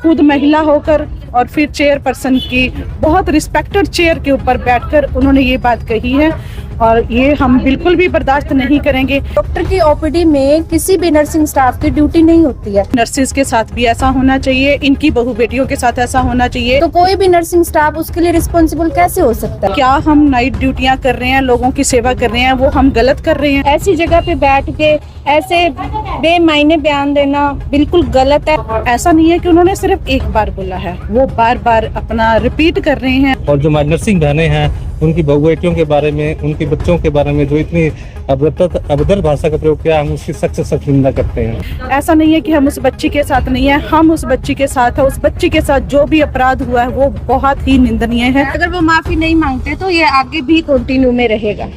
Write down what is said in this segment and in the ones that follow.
खुद महिला होकर और फिर चेयरपर्सन की बहुत रिस्पेक्टेड चेयर के ऊपर बैठकर उन्होंने ये बात कही है और ये हम बिल्कुल भी बर्दाश्त नहीं करेंगे। डॉक्टर की ओपीडी में किसी भी नर्सिंग स्टाफ की ड्यूटी नहीं होती है। नर्सिस के साथ भी ऐसा होना चाहिए, इनकी बहू बेटियों के साथ ऐसा होना चाहिए। तो कोई भी नर्सिंग स्टाफ उसके लिए रिस्पॉन्सिबल कैसे हो सकता है? क्या हम नाइट ड्यूटियां कर रहे हैं, लोगों की सेवा कर रहे हैं, वो हम गलत कर रहे हैं? ऐसी जगह पे बैठ के ऐसे बेमायने बयान देना बिल्कुल गलत है। ऐसा नहीं है कि उन्होंने सिर्फ एक बार बोला है, वो बार बार अपना रिपीट कर रहे हैं। और जो हमारी नर्सिंग बहनें हैं उनकी बहू बेटियों के बारे में, उनके बच्चों के बारे में जो इतनी अभद्र भाषा का प्रयोग किया, हम उसकी सख्त से सख्त निंदा करते हैं। ऐसा नहीं है कि हम उस बच्ची के साथ नहीं है, हम उस बच्ची के साथ है। उस बच्ची के साथ जो भी अपराध हुआ है वो बहुत ही निंदनीय है। अगर वो माफी नहीं मांगते तो ये आगे भी कंटिन्यू में रहेगा।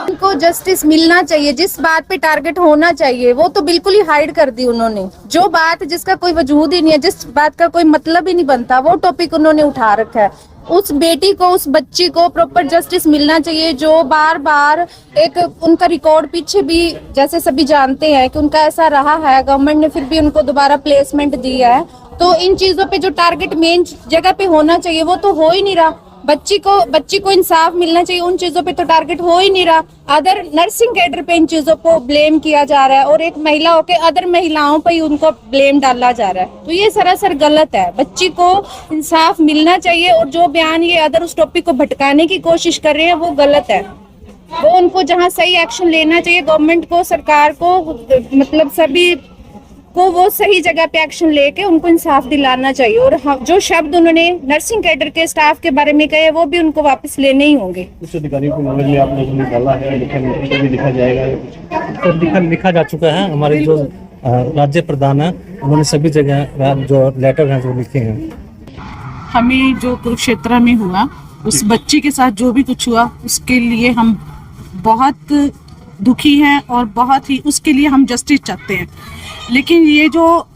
उनको जस्टिस मिलना चाहिए। जिस बात पे टारगेट होना चाहिए वो तो बिल्कुल ही हाइड कर दी उन्होंने। जो बात जिसका कोई वजूद ही नहीं है, जिस बात का कोई मतलब ही नहीं बनता, वो टॉपिक उन्होंने उठा रखा है। उस बेटी को, उस बच्ची को प्रॉपर जस्टिस मिलना चाहिए। जो बार बार एक उनका रिकॉर्ड पीछे भी जैसे सभी जानते हैं कि उनका ऐसा रहा है, गवर्नमेंट ने फिर भी उनको दोबारा प्लेसमेंट दिया है। तो इन चीजों पे जो टारगेट मेन जगह पे होना चाहिए वो तो हो ही नहीं रहा। बच्ची को इंसाफ मिलना चाहिए, उन चीजों पे तो टारगेट हो ही नहीं रहा। अदर नर्सिंग कैडर पे इन चीजों को ब्लेम किया जा रहा है और एक महिला होके अदर महिलाओं पे ही उनको ब्लेम डाला जा रहा है। तो ये सरासर गलत है। बच्ची को इंसाफ मिलना चाहिए और जो बयान ये अदर उस टॉपिक को भटकाने की कोशिश कर रहे हैं वो गलत है। वो उनको जहाँ सही एक्शन लेना चाहिए, गवर्नमेंट को, सरकार को, मतलब सभी को वो सही जगह पे एक्शन लेके उनको इंसाफ दिलाना चाहिए। और जो शब्द उन्होंने नर्सिंग कैडर के स्टाफ के बारे में कहे वो भी उन्नको वापस लेने ही होंगे। उच्च अधिकारियों को नॉलेज में आप लोगों ने डाला है, लिखा जाएगा, लिखा जा चुका है। हमारे जो राज्य प्रधान है उन्होंने सभी जगह जो लेटर हैं जो लिखे हैं। हमें जो कुरुक्षेत्र में हुआ, उस बच्ची के साथ जो भी कुछ हुआ, उसके लिए हम बहुत दुखी हैं और बहुत ही उसके लिए हम जस्टिस चाहते हैं। लेकिन ये जो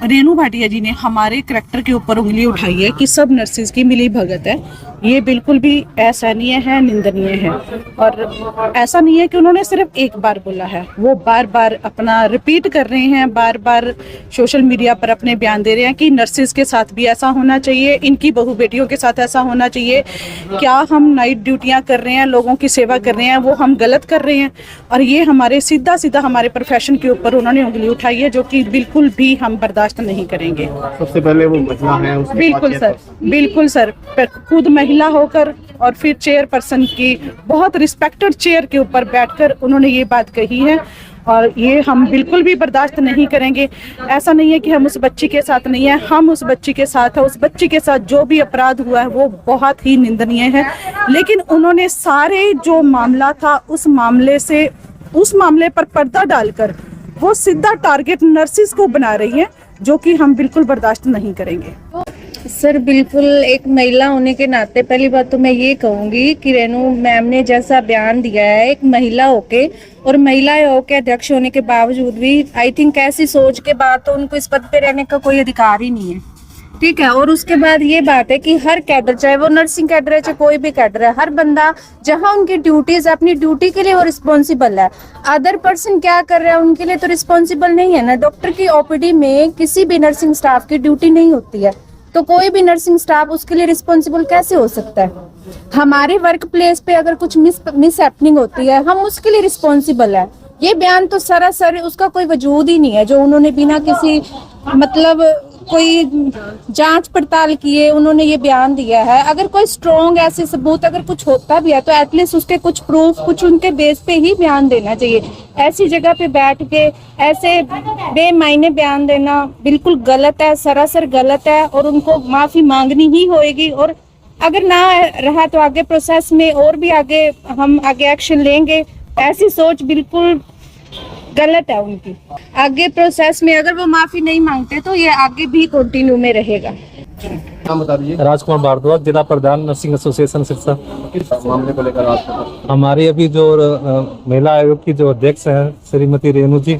रेणु भाटिया जी ने हमारे करैक्टर के ऊपर उंगली उठाई है कि सब नर्सिस की मिली भगत है, ये बिल्कुल भी असहनीय है, निंदनीय है। और ऐसा नहीं है कि उन्होंने सिर्फ एक बार बोला है, वो बार बार अपना रिपीट कर रहे हैं, बार बार सोशल मीडिया पर अपने बयान दे रहे हैं कि नर्सिस के साथ भी ऐसा होना चाहिए, इनकी बहू बेटियों के साथ ऐसा होना चाहिए। क्या हम नाइट ड्यूटियां कर रहे हैं, लोगों की सेवा कर रहे हैं, वो हम गलत कर रहे हैं? और ये हमारे सीधा सीधा हमारे प्रोफेशन के ऊपर उन्होंने उंगली उठाई है, जो कि बिल्कुल भी हम बर्दाश्त नहीं करेंगे। सबसे पहले वो महिला है, बिल्कुल सर, बिल्कुल सर। खुद महिला होकर और फिर चेयरपर्सन की बहुत रिस्पेक्टेड चेयर के ऊपर बैठकर उन्होंने ये बात कही है और ये हम बिल्कुल भी बर्दाश्त नहीं करेंगे। ऐसा नहीं है कि हम उस बच्ची के साथ नहीं है, हम उस बच्ची के साथ है। उस बच्ची के साथ जो भी अपराध हुआ है वो बहुत ही निंदनीय है। लेकिन उन्होंने सारे जो मामला था उस मामले पर पर्दा डालकर वो सीधा टारगेट नर्सिस को बना रही है, जो कि हम बिल्कुल बर्दाश्त नहीं करेंगे। सर बिल्कुल, एक महिला होने के नाते पहली बात तो मैं ये कहूंगी कि रेणु मैम ने जैसा बयान दिया है, एक महिला होके और महिला होके अध्यक्ष होने के बावजूद भी आई थिंक ऐसी सोच के बाद तो उनको इस पद पे रहने का कोई अधिकार ही नहीं है, ठीक है। और उसके बाद ये बात है कि हर कैडर, चाहे वो नर्सिंग कैडर है चाहे कोई भी कैडर है, हर बंदा जहां उनकी ड्यूटीज, अपनी ड्यूटी के लिए वो रिस्पॉन्सिबल है। अदर पर्सन क्या कर रहा है उनके लिए तो रिस्पॉन्सिबल नहीं है ना। डॉक्टर की ओपीडी में किसी भी नर्सिंग स्टाफ की ड्यूटी नहीं होती है, तो कोई भी नर्सिंग स्टाफ उसके लिए रिस्पॉन्सिबल कैसे हो सकता है? हमारे वर्क प्लेस पे अगर कुछ मिस हैपनिंग होती है, हम उसके लिए रिस्पॉन्सिबल है। ये बयान तो सरासर उसका कोई वजूद ही नहीं है, जो उन्होंने बिना किसी मतलब कोई जांच पड़ताल किए उन्होंने ये बयान दिया है। अगर कोई स्ट्रॉन्ग ऐसे सबूत अगर कुछ होता भी है तो एटलीस्ट उसके कुछ प्रूफ, कुछ उनके बेस पे ही बयान देना चाहिए। ऐसी जगह पे बैठ के ऐसे बेमायने बयान देना बिल्कुल गलत है, सरासर गलत है और उनको माफी मांगनी ही होएगी। और अगर ना रहा तो आगे प्रोसेस में और भी आगे हम आगे एक्शन लेंगे। ऐसी सोच बिल्कुल गलत है उनकी। आगे प्रोसेस में अगर वो माफी नहीं मांगते तो ये आगे भी कंटिन्यू में रहेगा। नाम बता दीजिए, राजकुमार भारद्वाज, जिला प्रधान नर्सिंग एसोसिएशन सिरसा। किस मामले को लेकर आज हमारी अभी जो महिला आयोग की जो अध्यक्ष हैं श्रीमती रेणु जी,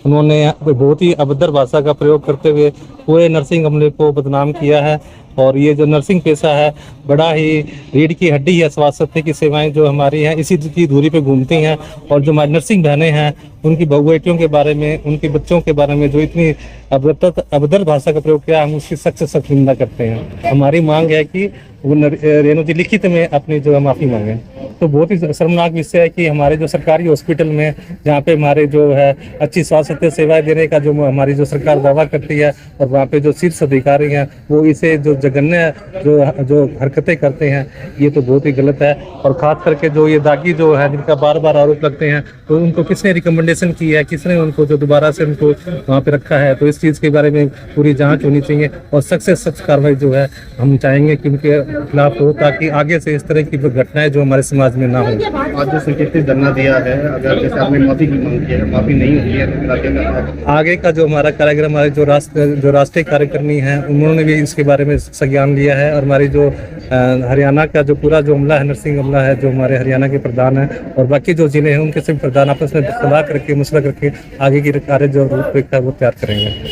उन्होंने बहुत ही अभद्र भाषा का प्रयोग करते हुए पूरे नर्सिंग अमले को बदनाम किया है। और ये जो नर्सिंग पेशा है बड़ा ही रीढ़ की हड्डी है। स्वास्थ्य की सेवाएं जो हमारी हैं इसी की दूरी पे घूमती हैं। और जो हमारी नर्सिंग बहनें हैं उनकी बहू बेटियों के बारे में, उनके बच्चों के बारे में जो इतनी अभद्र भाषा का प्रयोग किया, हम उसकी सख्त से सख्त निंदा करते हैं। हमारी मांग है कि वो रेणु जी लिखित में अपनी जो माफ़ी मांगे। तो बहुत ही शर्मनाक विषय है कि हमारे जो सरकारी हॉस्पिटल में जहाँ पे हमारे जो है अच्छी स्वास्थ्य सेवाएं देने का जो हमारी जो सरकार दावा करती है, और वहाँ पे जो शीर्ष अधिकारी हैं वो इसे जो जघन्य जो हरकतें करते हैं, ये तो बहुत ही गलत है। और खास करके जो ये दागी जो है जिनका बार बार आरोप लगते हैं, तो उनको किसने रिकमेंडेशन की है, किसने उनको जो दोबारा से उनको वहाँ पे रखा है, तो इस चीज़ के बारे में पूरी जाँच होनी चाहिए और सख्त से सख्त कार्रवाई जो है हम चाहेंगे कि उनके खिलाफ हो, ताकि आगे से इस तरह की घटनाएं जो हमारे समाज में ना हो। आज जो संकेतित धरना दिया है, अगर जैसे आपने माफी की मांग की है, माफी नहीं हुई है तो फिर आगे क्या है? आगे का जो हमारा कार्यक्रम, हमारे जो राष्ट्रीय कार्यकर्मी हैं उन्होंने भी इसके बारे में संज्ञान लिया है। और हमारी जो हरियाणा का जो पूरा जो अमला है, नर्सिंग अमला है, जो हमारे हरियाणा के प्रधान हैं और बाकी जो जिले हैं उनके सभी प्रधान आपस में सलाह करके मसला करके आगे की कार्य जो रूपरेखा वो तैयार करेंगे।